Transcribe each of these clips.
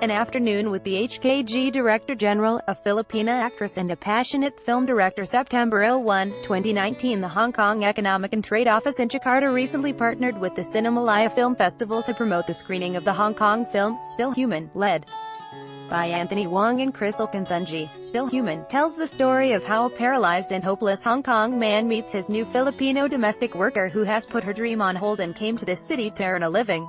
An Afternoon with the HKG Director General, a Filipina actress and a passionate film director. September 1, 2019. The Hong Kong Economic and Trade Office in Jakarta recently partnered with the Cinemalaya Film Festival to promote the screening of the Hong Kong film, Still Human, led by Anthony Wong and Crystal Kansunji. Still Human tells the story of how a paralyzed and hopeless Hong Kong man meets his new Filipino domestic worker who has put her dream on hold and came to this city to earn a living.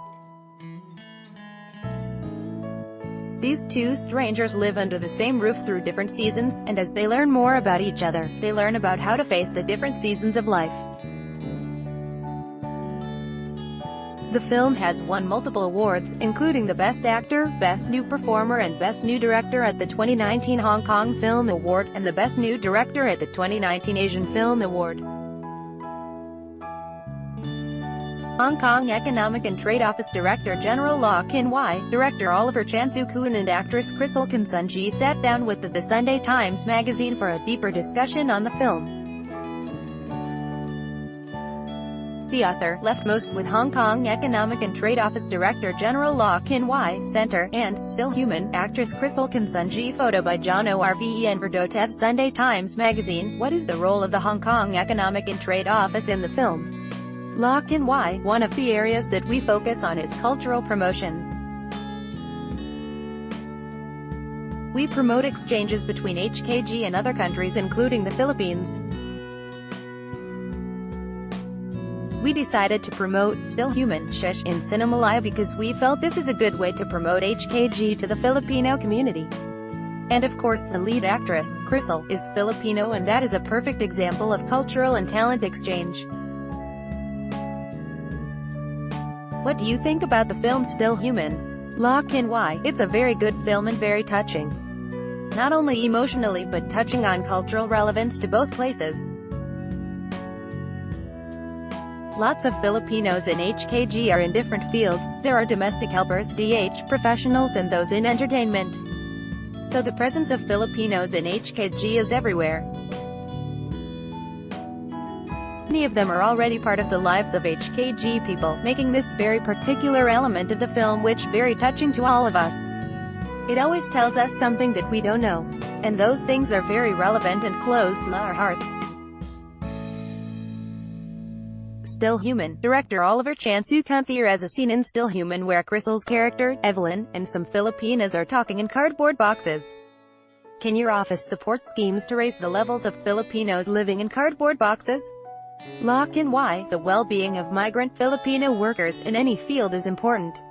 These two strangers live under the same roof through different seasons, and as they learn more about each other, they learn about how to face the different seasons of life. The film has won multiple awards, including the Best Actor, Best New Performer and Best New Director at the 2019 Hong Kong Film Award, and the Best New Director at the 2019 Asian Film Award. Hong Kong Economic and Trade Office Director General Lau Kin-wai, director Oliver Chan-soo-kwon and actress Crystal Kansunji sat down with the Sunday Times magazine for a deeper discussion on the film. The author left most with Hong Kong Economic and Trade Office Director General Lau Kin-wai, center, and Still Human, actress Crystal Kansunji. Photo by John Orven Verdotev. Sunday Times magazine. What is the role of the Hong Kong Economic and Trade Office in the film? Lau Kin-wai, one of the areas that we focus on is cultural promotions. We promote exchanges between HKG and other countries including the Philippines. We decided to promote Still Human in Cinemalaya because we felt this is a good way to promote HKG to the Filipino community. And of course, the lead actress, Crystal, is Filipino and that is a perfect example of cultural and talent exchange. What do you think about the film Still Human? Lau Kin-wai, it's a very good film and very touching. Not only emotionally but touching on cultural relevance to both places. Lots of Filipinos in HKG are in different fields. There are domestic helpers, DH professionals and those in entertainment. So the presence of Filipinos in HKG is everywhere. Many of them are already part of the lives of HKG people, making this very particular element of the film which very touching to all of us. It always tells us something that we don't know. And those things are very relevant and close to our hearts. Still Human. Director Oliver Chan-soo-kwon. There is a scene in Still Human where Crystal's character, Evelyn, and some Filipinas are talking in cardboard boxes. Can your office support schemes to raise the levels of Filipinos living in cardboard boxes? Lau Kin-wai, the well-being of migrant Filipino workers in any field is important.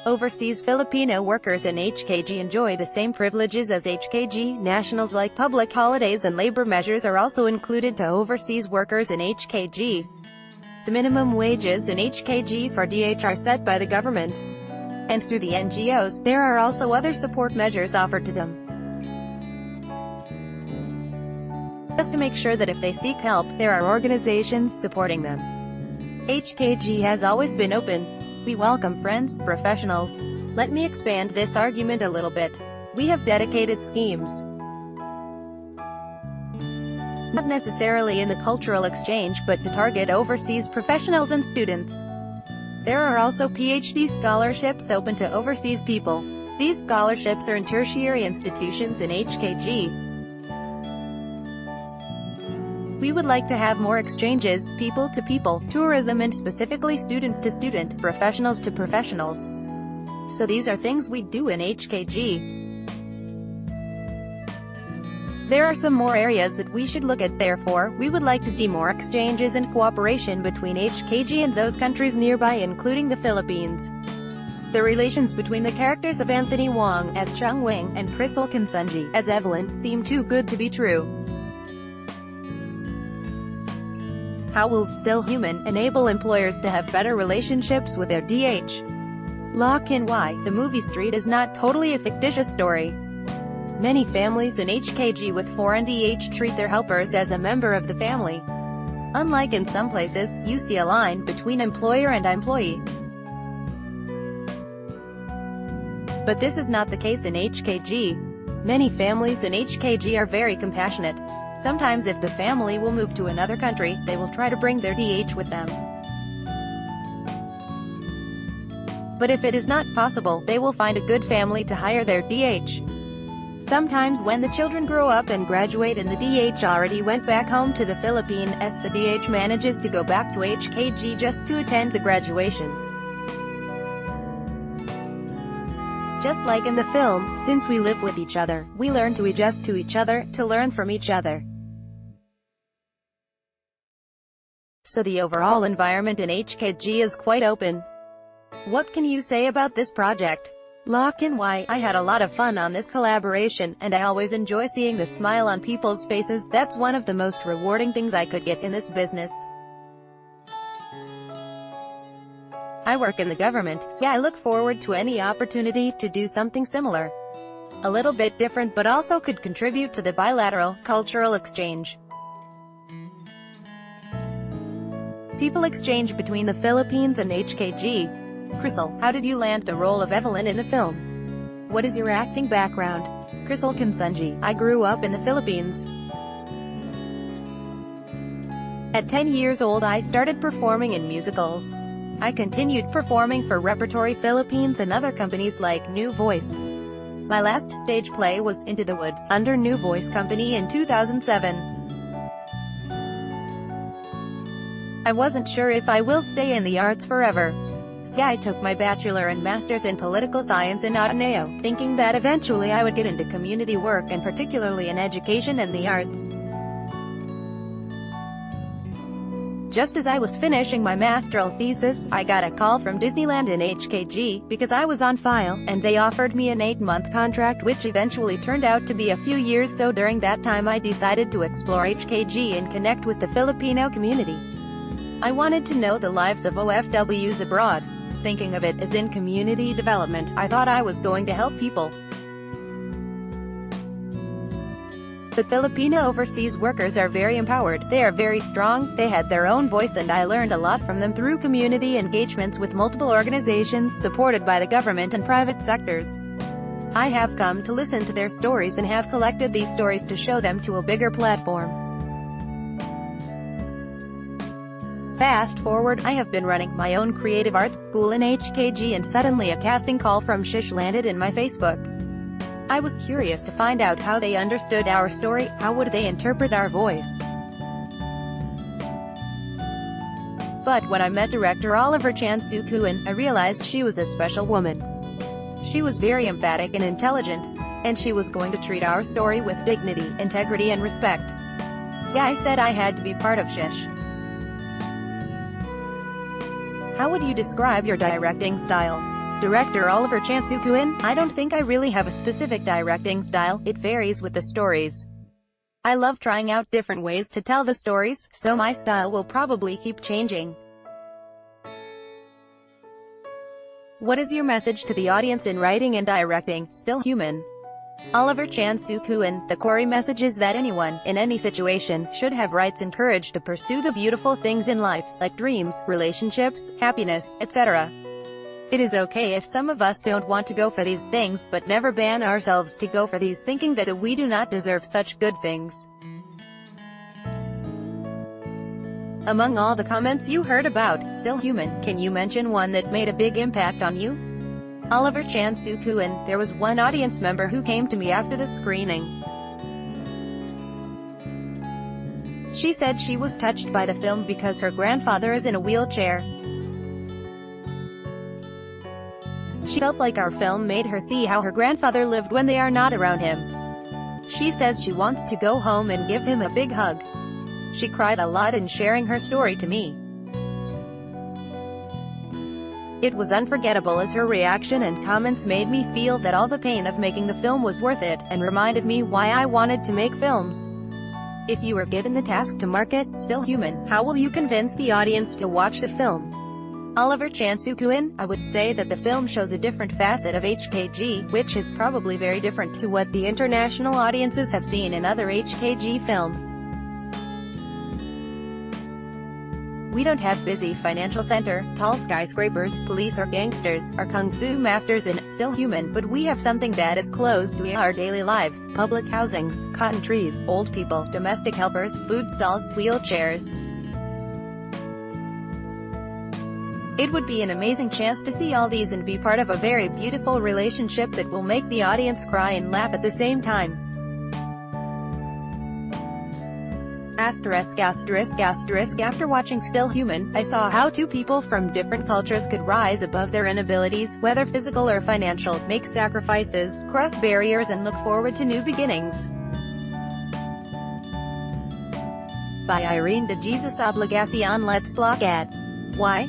Overseas Filipino workers in HKG enjoy the same privileges as HKG nationals, like public holidays and labor measures are also included to overseas workers in HKG. The minimum wages in HKG for DH are set by the government. And through the NGOs, there are also other support measures offered to them. Just to make sure that if they seek help, there are organizations supporting them. HKG has always been open. We welcome friends, professionals. Let me expand this argument a little bit. We have dedicated schemes. Not necessarily in the cultural exchange but to target overseas professionals and students. There are also PhD scholarships open to overseas people. These scholarships are in tertiary institutions in HKG. We would like to have more exchanges, people to people, tourism and specifically student to student, professionals to professionals. So these are things we do in HKG. There are some more areas that we should look at. Therefore, we would like to see more exchanges and cooperation between HKG and those countries nearby including the Philippines. The relations between the characters of Anthony Wong as Chung Wing and Crystal Kansunji as Evelyn seem too good to be true. How will Still Human enable employers to have better relationships with their DH? Lau Kin-wai, the movie Street is not totally a fictitious story. Many families in HKG with foreign DH treat their helpers as a member of the family. Unlike in some places, you see a line between employer and employee. But this is not the case in HKG. Many families in HKG are very compassionate. Sometimes if the family will move to another country, they will try to bring their DH with them. But if it is not possible, they will find a good family to hire their DH. Sometimes when the children grow up and graduate and the DH already went back home to the Philippines, the DH manages to go back to HKG just to attend the graduation. Just like in the film, since we live with each other, we learn to adjust to each other, to learn from each other. So the overall environment in HKG is quite open. What can you say about this project? Lock in. Why? I had a lot of fun on this collaboration, and I always enjoy seeing the smile on people's faces. That's one of the most rewarding things I could get in this business. I work in the government, so I look forward to any opportunity to do something similar. A little bit different, but also could contribute to the bilateral, cultural exchange. People exchange between the Philippines and HKG. Crystal, how did you land the role of Evelyn in the film? What is your acting background? Crystal Kansunji, I grew up in the Philippines. At 10 years old I started performing in musicals. I continued performing for Repertory Philippines and other companies like New Voice. My last stage play was Into the Woods, under New Voice Company in 2007. I wasn't sure if I will stay in the arts forever. So I took my bachelor and master's in political science in Ateneo, thinking that eventually I would get into community work and particularly in education and the arts. Just as I was finishing my master's thesis, I got a call from Disneyland in HKG, because I was on file, and they offered me an 8-month contract which eventually turned out to be a few years. So during that time I decided to explore HKG and connect with the Filipino community. I wanted to know the lives of OFWs abroad. Thinking of it as in community development, I thought I was going to help people. The Filipino overseas workers are very empowered, they are very strong, they had their own voice, and I learned a lot from them through community engagements with multiple organizations supported by the government and private sectors. I have come to listen to their stories and have collected these stories to show them to a bigger platform. Fast forward, I have been running my own creative arts school in HKG, and suddenly a casting call from Shish landed in my Facebook. I was curious to find out how they understood our story, how would they interpret our voice. But when I met director Oliver Chan Sukuan, I realized she was a special woman. She was very emphatic and intelligent, and she was going to treat our story with dignity, integrity and respect. So I said I had to be part of Shish. How would you describe your directing style? Director Oliver Chan Sukuan, I don't think I really have a specific directing style, it varies with the stories. I love trying out different ways to tell the stories, so my style will probably keep changing. What is your message to the audience in writing and directing? Still human. Oliver Chan Sukuan, the core message is that anyone, in any situation, should have rights and courage to pursue the beautiful things in life, like dreams, relationships, happiness, etc. It is okay if some of us don't want to go for these things, but never ban ourselves to go for these thinking that we do not deserve such good things. Among all the comments you heard about Still Human, can you mention one that made a big impact on you? Oliver Chan Sukuan, there was one audience member who came to me after the screening. She said she was touched by the film because her grandfather is in a wheelchair. She felt like our film made her see how her grandfather lived when they are not around him. She says she wants to go home and give him a big hug. She cried a lot in sharing her story to me. It was unforgettable as her reaction and comments made me feel that all the pain of making the film was worth it, and reminded me why I wanted to make films. If you were given the task to market Still Human, how will you convince the audience to watch the film? Oliver Chan Sukuan, I would say that the film shows a different facet of HKG, which is probably very different to what the international audiences have seen in other HKG films. We don't have busy financial center, tall skyscrapers, police or gangsters, or kung fu masters in Still Human, but we have something that is close to our daily lives: public housings, cotton trees, old people, domestic helpers, food stalls, wheelchairs. It would be an amazing chance to see all these and be part of a very beautiful relationship that will make the audience cry and laugh at the same time. After watching Still Human, I saw how two people from different cultures could rise above their inabilities, whether physical or financial, make sacrifices, cross barriers and look forward to new beginnings. By Irene de Jesus Obligacion. Let's block ads. Why?